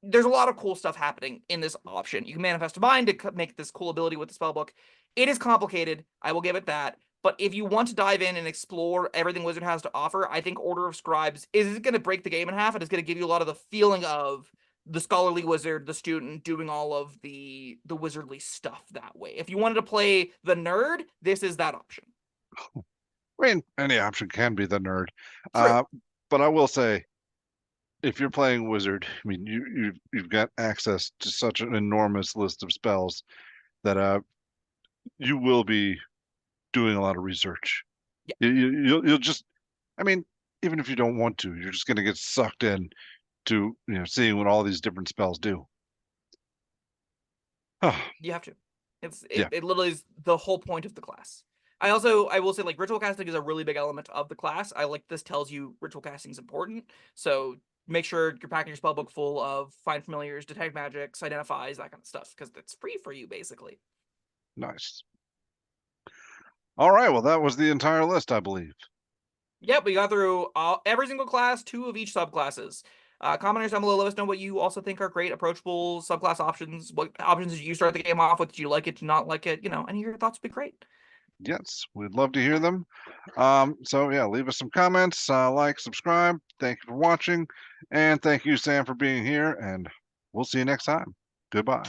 There's a lot of cool stuff happening in this option. You can manifest a mind to make this cool ability with the spellbook. It is complicated, I will give it that. But if you want to dive in and explore everything Wizard has to offer, I think Order of Scribes is going to break the game in half, and it's going to give you a lot of the feeling of the scholarly wizard, the student doing all of the wizardly stuff that way. If you wanted to play the nerd, this is that option. I mean, any option can be the nerd. True. But I will say, if you're playing wizard, I mean, you've got access to such an enormous list of spells that you will be doing a lot of research. Yeah. You'll just, I mean, even if you don't want to, you're just going to get sucked in to seeing what all these different spells do. You have to. Yeah. It literally is the whole point of the class. I will say, like, ritual casting is a really big element of the class. I like this tells you ritual casting is important. So make sure you're packing your spellbook full of find familiars, detect magics, identifies, that kind of stuff, because it's free for you basically. Nice. All right. Well, that was the entire list, I believe. Yep, we got through every single class, 2 of each subclasses. Commenters down below, let us know what you also think are great, approachable subclass options. What options did you start the game off with? Did you like it? Did you not like it? Any of your thoughts would be great. Yes, we'd love to hear them. So yeah, leave us some comments, like, subscribe. Thank you for watching, and thank you, Sam, for being here. And we'll see you next time. Goodbye.